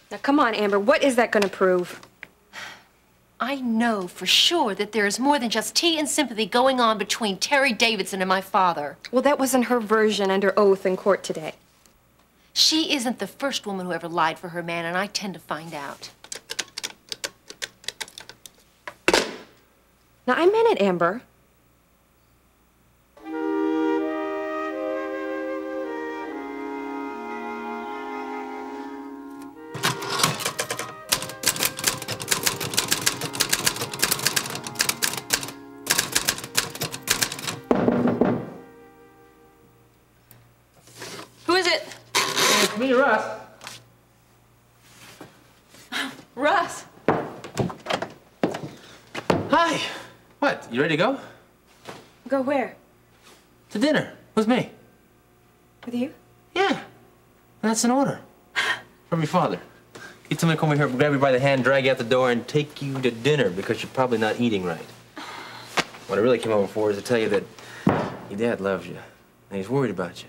Now, come on, Amber. What is that going to prove? I know for sure that there is more than just tea and sympathy going on between Terry Davidson and my father. Well, that wasn't her version under oath in court today. She isn't the first woman who ever lied for her man, and I tend to find out. Now, I meant it, Amber. Who is it? It's me, Russ. Russ. Hi. What, you ready to go? Go where? To dinner. With me. With you? Yeah. That's an order. From your father. He told me to come over here, grab you by the hand, drag you out the door, and take you to dinner because you're probably not eating right. What I really came over for is to tell you that your dad loves you, and he's worried about you.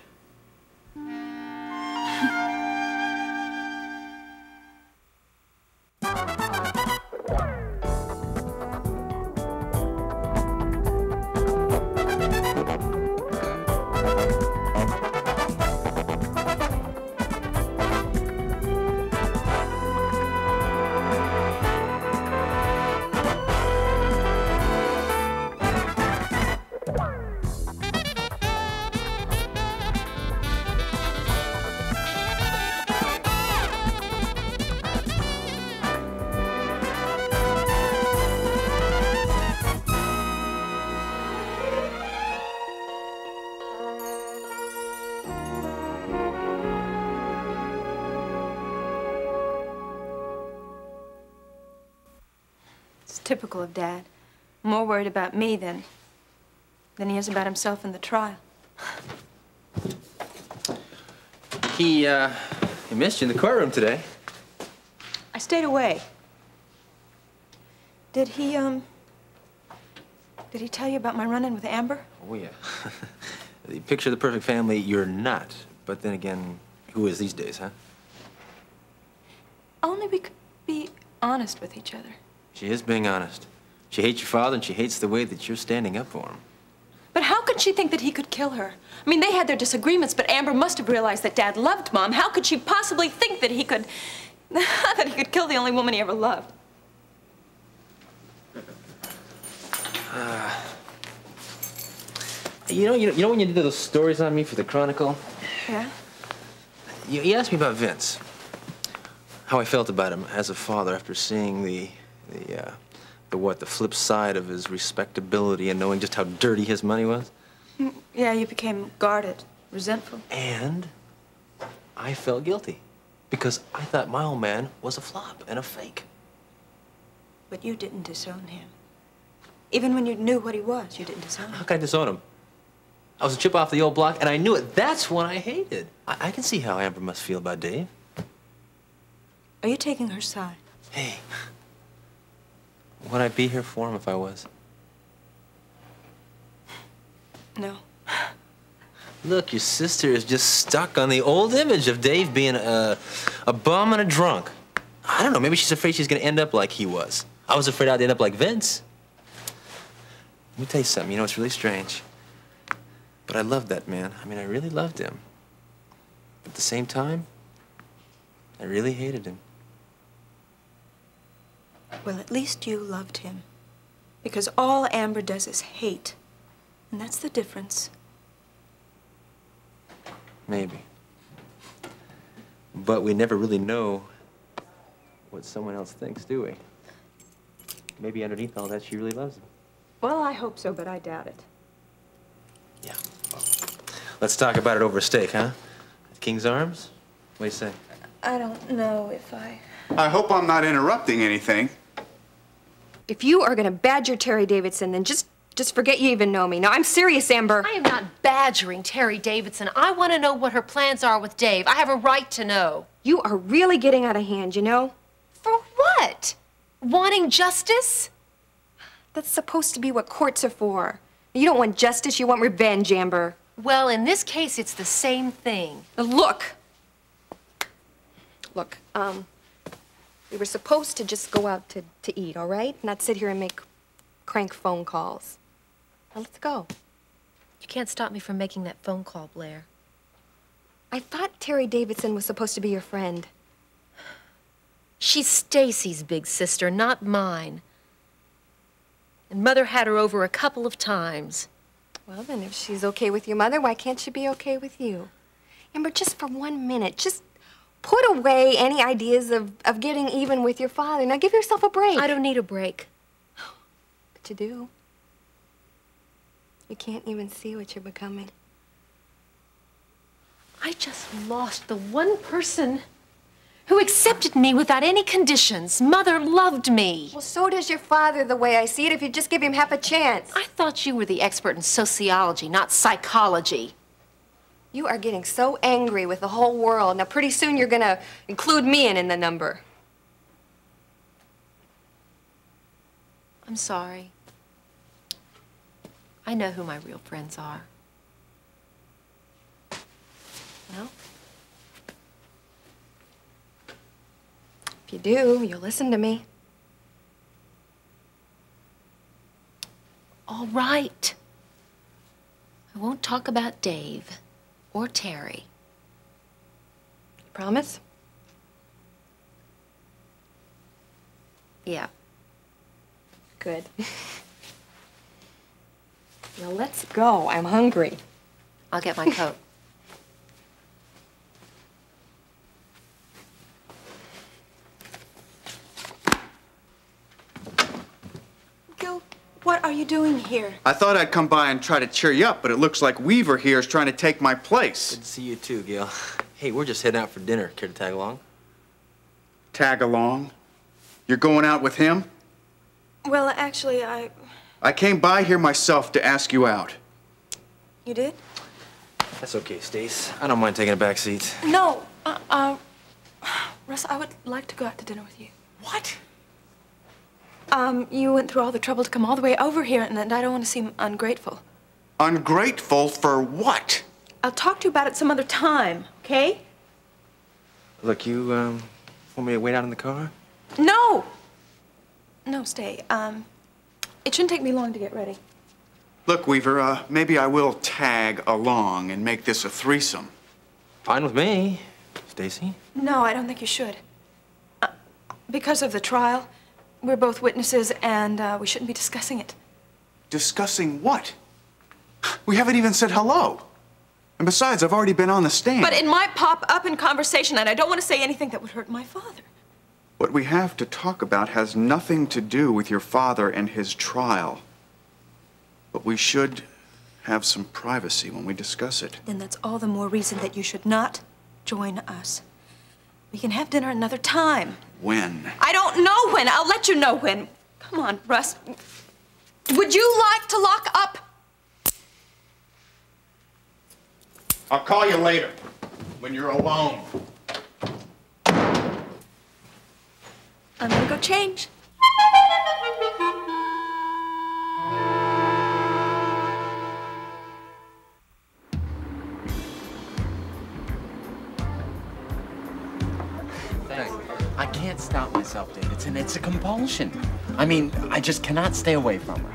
It's typical of Dad. More worried about me than he is about himself in the trial. He missed you in the courtroom today. I stayed away. Did he tell you about my run-in with Amber? Oh, yeah. The picture of the perfect family, you're not. But then again, who is these days, huh? Only we could be honest with each other. She is being honest. She hates your father, and she hates the way that you're standing up for him. But how could she think that he could kill her? I mean, they had their disagreements, but Amber must have realized that Dad loved Mom. How could she possibly think that he could kill the only woman he ever loved? You know when you did those stories on me for the Chronicle? Yeah? You asked me about Vince. How I felt about him as a father after seeing the flip side of his respectability and knowing just how dirty his money was. Yeah, you became guarded, resentful. And I felt guilty because I thought my old man was a flop and a fake. But you didn't disown him. Even when you knew what he was, you didn't disown him. How could I disown him? I was a chip off the old block, and I knew it. That's what I hated. I can see how Amber must feel about Dave. Are you taking her side? Hey, would I be here for him if I was? No. Look, your sister is just stuck on the old image of Dave being a bum and a drunk. I don't know, maybe she's afraid she's gonna end up like he was. I was afraid I'd end up like Vince. Let me tell you something, you know, it's really strange. But I loved that man. I mean, I really loved him. But at the same time, I really hated him. Well, at least you loved him. Because all Amber does is hate. And that's the difference. Maybe. But we never really know what someone else thinks, do we? Maybe underneath all that, she really loves him. Well, I hope so, but I doubt it. Yeah. Well, let's talk about it over a steak, huh? At King's Arms? What do you say? I don't know if I hope I'm not interrupting anything. If you are going to badger Terry Davidson, then just just forget you even know me. No, I'm serious, Amber. I am not badgering Terry Davidson. I want to know what her plans are with Dave. I have a right to know. You are really getting out of hand, you know? For what? Wanting justice? That's supposed to be what courts are for. You don't want justice, you want revenge, Amber. Well, in this case, it's the same thing. Look, we were supposed to just go out to eat, all right? Not sit here and make crank phone calls. Now let's go. You can't stop me from making that phone call, Blair. I thought Terry Davidson was supposed to be your friend. She's Stacy's big sister, not mine. And Mother had her over a couple of times. Well, then, if she's okay with your mother, why can't she be okay with you? Amber, just for 1 minute, just put away any ideas of getting even with your father. Now, give yourself a break. I don't need a break. But you do. You can't even see what you're becoming. I just lost the one person who accepted me without any conditions. Mother loved me. Well, so does your father, the way I see it, if you just give him half a chance. I thought you were the expert in sociology, not psychology. You are getting so angry with the whole world. Now, pretty soon you're gonna include me in the number. I'm sorry. I know who my real friends are. Well, if you do, you'll listen to me. All right. I won't talk about Dave or Terry. You promise? Yeah. Good. Now let's go. I'm hungry. I'll get my coat. Gil, what are you doing here? I thought I'd come by and try to cheer you up, but it looks like Weaver here is trying to take my place. Good to see you too, Gil. Hey, we're just heading out for dinner. Care to tag along? Tag along? You're going out with him? Well, actually, I came by here myself to ask you out. You did? That's okay, Stace. I don't mind taking a back seat. No, Russ, I would like to go out to dinner with you. What? You went through all the trouble to come all the way over here, and I don't want to seem ungrateful. Ungrateful for what? I'll talk to you about it some other time, okay? Look, you, want me to wait out in the car? No! No, stay. It shouldn't take me long to get ready. Look, Weaver, maybe I will tag along and make this a threesome. Fine with me, Stacy. No, I don't think you should. Because of the trial, we're both witnesses, and we shouldn't be discussing it. Discussing what? We haven't even said hello. And besides, I've already been on the stand. But it might pop up in conversation, and I don't want to say anything that would hurt my father. What we have to talk about has nothing to do with your father and his trial. But we should have some privacy when we discuss it. Then that's all the more reason that you should not join us. We can have dinner another time. When? I don't know when. I'll let you know when. Come on, Russ. Would you like to lock up? I'll call you later, when you're alone. I'm gonna go change. I can't stop myself, Davidson. It's a compulsion. I mean, I just cannot stay away from her.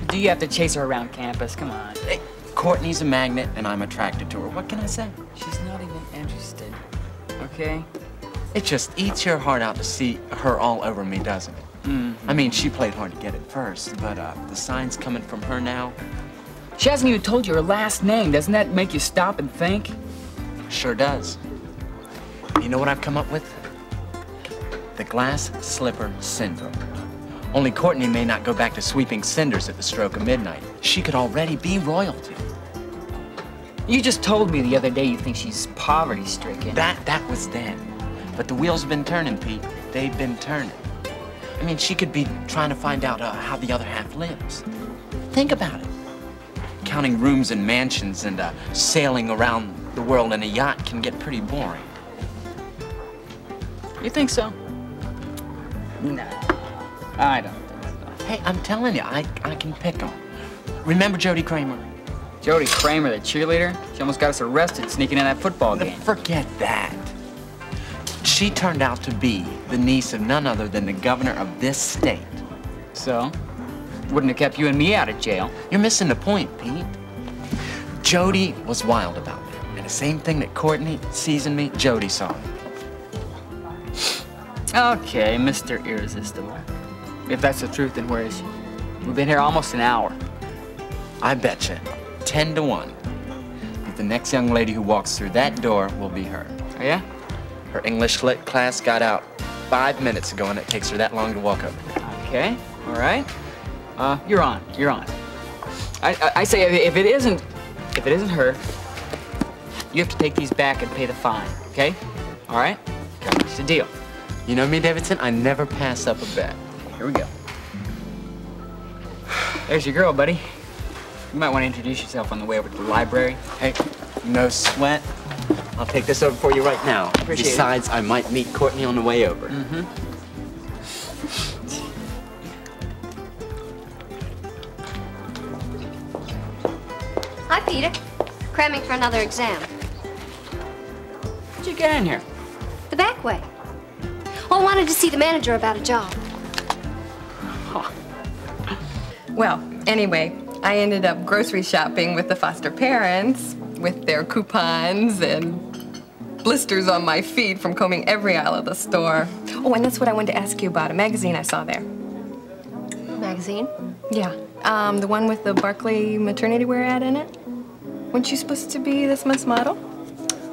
Do you have to chase her around campus? Come on. Hey, Courtney's a magnet, and I'm attracted to her. What can I say? She's not even interested, okay? It just eats your heart out to see her all over me, doesn't it? I mean, she played hard to get it first, but the signs coming from her now. She hasn't even told you her last name. Doesn't that make you stop and think? Sure does. You know what I've come up with? The glass slipper syndrome. Only Courtney may not go back to sweeping cinders at the stroke of midnight. She could already be royalty. You just told me the other day you think she's poverty-stricken. That was then. But the wheels have been turning, Pete. They've been turning. I mean, she could be trying to find out how the other half lives. Think about it. Counting rooms and mansions and sailing around the world in a yacht can get pretty boring. You think so? No, I don't think so. Hey, I'm telling you, I can pick 'em. Remember Jody Kramer? Jody Kramer, the cheerleader? She almost got us arrested sneaking in that football game. Forget that. She turned out to be the niece of none other than the governor of this state. So? Wouldn't have kept you and me out of jail. You're missing the point, Pete. Jody was wild about me. And the same thing that Courtney sees in me, Jody saw me. Okay, Mr. Irresistible. If that's the truth, then where is she? We've been here almost an hour. I betcha, 10 to 1, that the next young lady who walks through that door will be her. Oh, yeah? Her English lit class got out 5 minutes ago, and it takes her that long to walk up. Okay, all right. You're on. I say if it isn't her, you have to take these back and pay the fine, okay? All right? Okay, it's a deal. You know me, Davidson, I never pass up a bet. Here we go. There's your girl, buddy. You might want to introduce yourself on the way over to the library. Hey, no sweat. I'll take this over for you right now. Appreciate it. Besides, I might meet Courtney on the way over. Mm-hmm. Hi, Peter. Cramming for another exam. How'd you get in here? The back way. Well, I wanted to see the manager about a job. Well, anyway, I ended up grocery shopping with the foster parents with their coupons and blisters on my feet from combing every aisle of the store. Oh, and that's what I wanted to ask you about, a magazine I saw there. Magazine? Yeah, the one with the Barclay maternity wear ad in it. Weren't you supposed to be this month's model?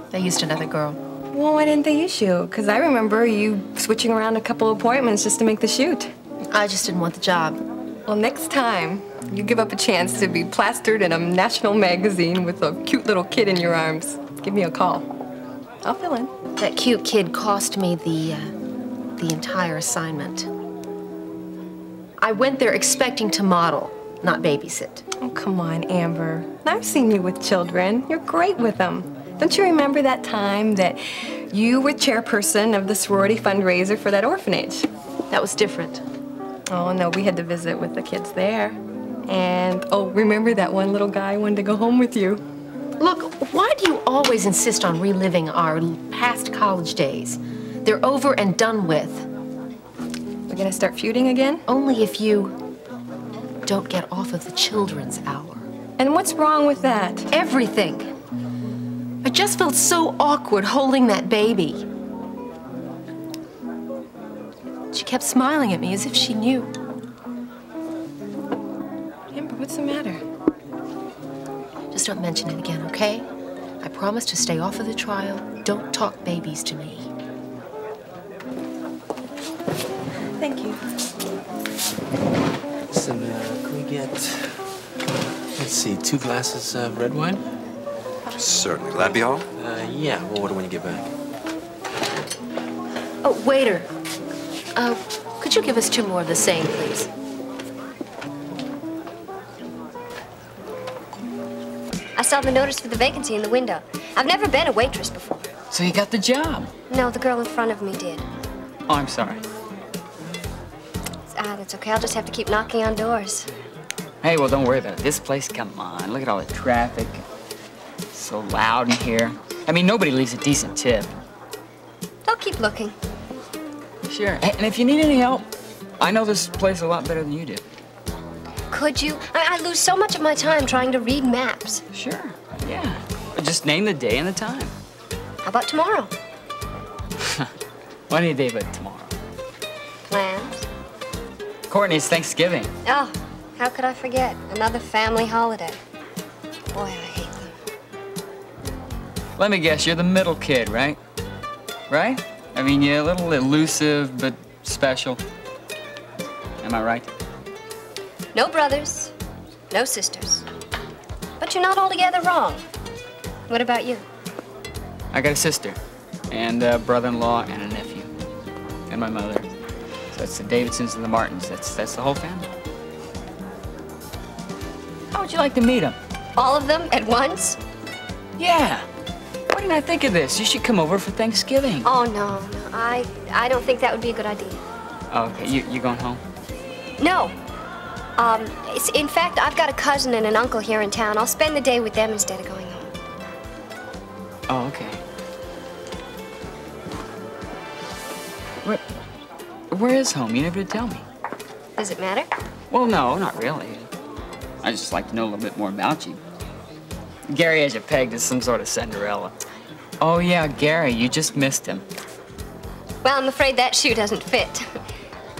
They used another girl. Well, why didn't they use you? Because I remember you switching around a couple appointments just to make the shoot. I just didn't want the job. Well, next time, you give up a chance to be plastered in a national magazine with a cute little kid in your arms. Give me a call. I'll fill in. That cute kid cost me the entire assignment. I went there expecting to model, not babysit. Oh, come on, Amber. I've seen you with children. You're great with them. Don't you remember that time that you were chairperson of the sorority fundraiser for that orphanage? That was different. Oh, no, we had to visit with the kids there. And, oh, remember that one little guy wanted to go home with you? Look, why do you always insist on reliving our past college days? They're over and done with. We're gonna start feuding again? Only if you don't get off of the children's hour. And what's wrong with that? Everything. I just felt so awkward holding that baby. She kept smiling at me as if she knew. Amber, what's the matter? Just don't mention it again, okay? I promise to stay off of the trial. Don't talk babies to me. Thank you. Listen, can we get, let's see, 2 glasses of red wine? Certainly. Will that be all? Yeah, we'll order when you get back. Oh, waiter. Could you give us 2 more of the same, please? I saw the notice for the vacancy in the window. I've never been a waitress before. So you got the job? No, the girl in front of me did. Oh, I'm sorry. That's okay. I'll just have to keep knocking on doors. Hey, well, don't worry about it. This place, come on. Look at all the traffic. It's so loud in here. I mean, nobody leaves a decent tip. I'll keep looking. Sure. Hey, and if you need any help, I know this place a lot better than you do. Could you? I lose so much of my time trying to read maps. Sure. Yeah. But just name the day and the time. How about tomorrow? What any day but tomorrow? Plans? Courtney, it's Thanksgiving. Oh, how could I forget? Another family holiday. Boy, I hate them. Let me guess, you're the middle kid, right? Right? I mean, you're a little elusive, but special. Am I right? No brothers, no sisters. But you're not altogether wrong. What about you? I got a sister, and a brother-in-law, and a nephew, and my mother. So that's the Davidsons and the Martins. That's the whole family. How would you like to meet him? All of them at once? Yeah. Why didn't I think of this? You should come over for Thanksgiving. Oh, no. I don't think that would be a good idea. Oh, okay. You going home? No. In fact, I've got a cousin and an uncle here in town. I'll spend the day with them instead of going home. Oh, okay. Where is home? You never did tell me. Does it matter? Well, no, not really. I just like to know a little bit more about you. Gary has you pegged as some sort of Cinderella. Oh, yeah, Gary, you just missed him. Well, I'm afraid that shoe doesn't fit.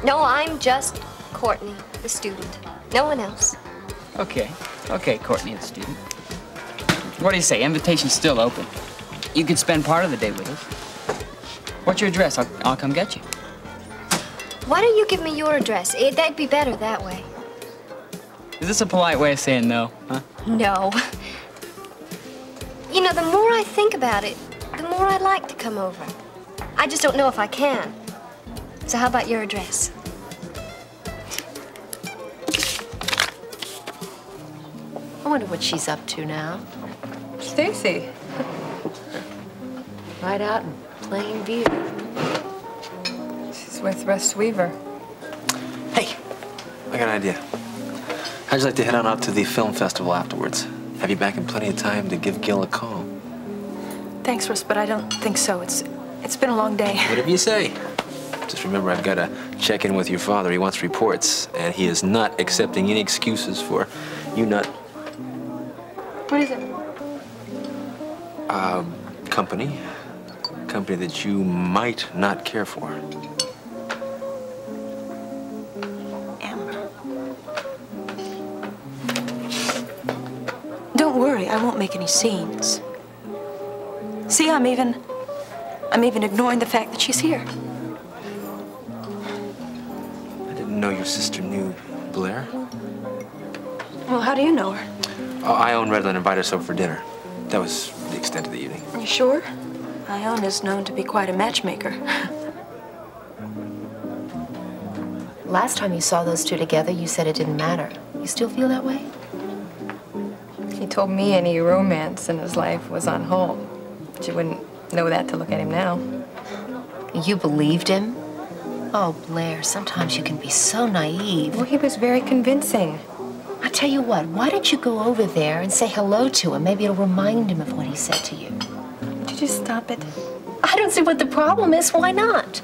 No, I'm just Courtney, the student. No one else. Okay, Courtney, the student. What do you say? Invitation's still open. You could spend part of the day with us. What's your address? I'll come get you. Why don't you give me your address? That'd be better that way. Is this a polite way of saying no, huh? No. You know, the more I think about it, the more I'd like to come over. I just don't know if I can. So how about your address? I wonder what she's up to now. Stacy. Right out in plain view. She's with Russ Weaver. Hey, I got an idea. How'd you like to head on out to the film festival afterwards? Have you back in plenty of time to give Gil a call? Thanks, Russ, but I don't think so. It's been a long day. Whatever you say. Just remember, I've got to check in with your father. He wants reports, and he is not accepting any excuses for you not... What is it? Company. Company that you might not care for. Amber. Don't worry, I won't make any scenes. See, I'm even ignoring the fact that she's here. I didn't know your sister knew Blair. Well, how do you know her? Oh, Ione Redland invited us over for dinner. That was the extent of the evening. You sure? Ione is known to be quite a matchmaker. Last time you saw those two together, you said it didn't matter. You still feel that way? He told me any romance in his life was on hold. But you wouldn't know that to look at him now. You believed him? Oh, Blair, sometimes you can be so naive. Well, he was very convincing. I tell you what, why don't you go over there and say hello to him? Maybe it'll remind him of what he said to you. Would you just stop it? I don't see what the problem is. Why not?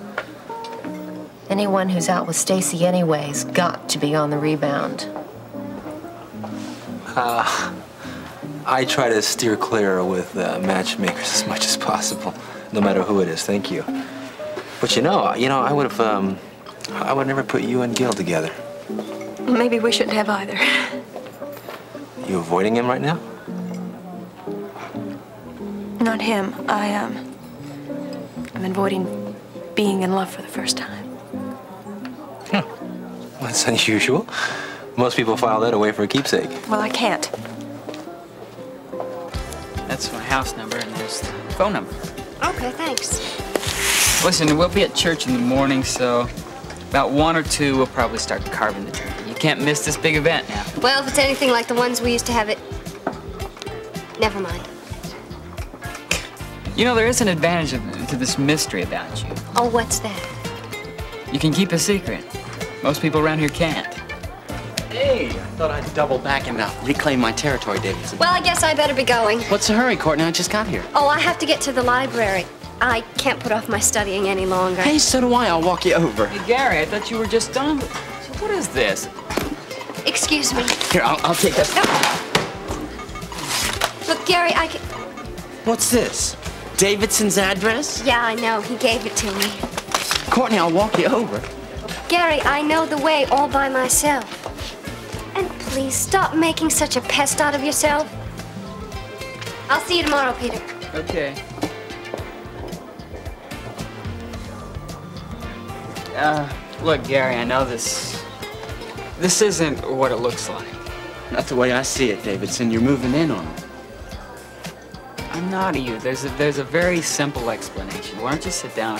Anyone who's out with Stacy anyways got to be on the rebound. I try to steer clear with matchmakers as much as possible, no matter who it is. Thank you. But you know, I would never put you and Gil together. Maybe we shouldn't have either. You avoiding him right now? Not him. I'm avoiding being in love for the first time. Well, that's unusual. Most people file that away for a keepsake. Well, I can't. That's my house number, and there's the phone number. Okay, thanks. Listen, we'll be at church in the morning, so about 1 or 2, we'll probably start carving the turkey. You can't miss this big event now. Well, if it's anything like the ones we used to have never mind. You know, there is an advantage to this mystery about you. Oh, what's that? You can keep a secret. Most people around here can't. Hey, I thought I'd double back and reclaim my territory, Davidson. Well, I guess I better be going. What's the hurry, Courtney? I just got here. Oh, I have to get to the library. I can't put off my studying any longer. Hey, so do I. I'll walk you over. Hey, Gary, I thought you were just done. So what is this? Excuse me. Here, I'll take this. Look, Gary, I can... What's this? Davidson's address? Yeah, I know. He gave it to me. Courtney, I'll walk you over. Gary, I know the way all by myself. And please, stop making such a pest out of yourself. I'll see you tomorrow, Peter. Okay. Look, Gary, I know this isn't what it looks like. Not the way I see it, Davidson. You're moving in on it. I'm not to you. There's a very simple explanation. Why don't you sit down?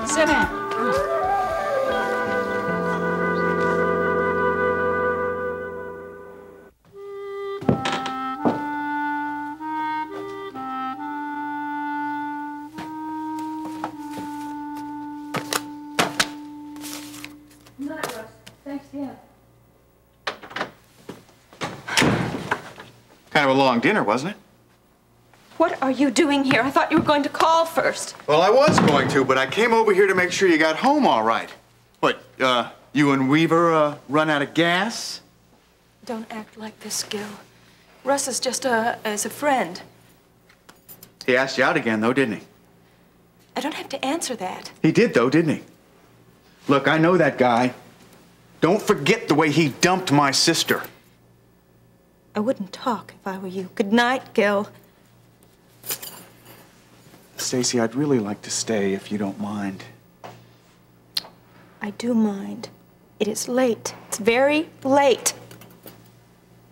Sit down. have a long dinner, wasn't it? What are you doing here? I thought you were going to call first. Well, I was going to, but I came over here to make sure you got home all right. What, you and Weaver, run out of gas? Don't act like this, Gil. Russ is just as a friend. He asked you out again, though, didn't he? I don't have to answer that. He did, though, didn't he? Look, I know that guy. Don't forget the way he dumped my sister. I wouldn't talk if I were you. Good night, Gil. Stacy, I'd really like to stay if you don't mind. I do mind. It is late. It's very late.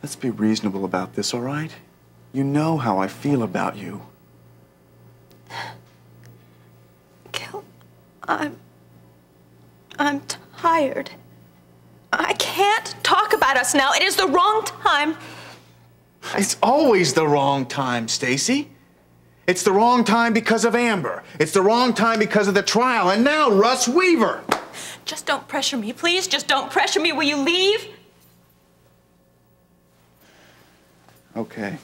Let's be reasonable about this, all right? You know how I feel about you. Gil, I'm tired. I can't talk about us now. It is the wrong time. It's always the wrong time, Stacy. It's the wrong time because of Amber. It's the wrong time because of the trial. And now Russ Weaver. Just don't pressure me, please. Just don't pressure me. Will you leave? Okay.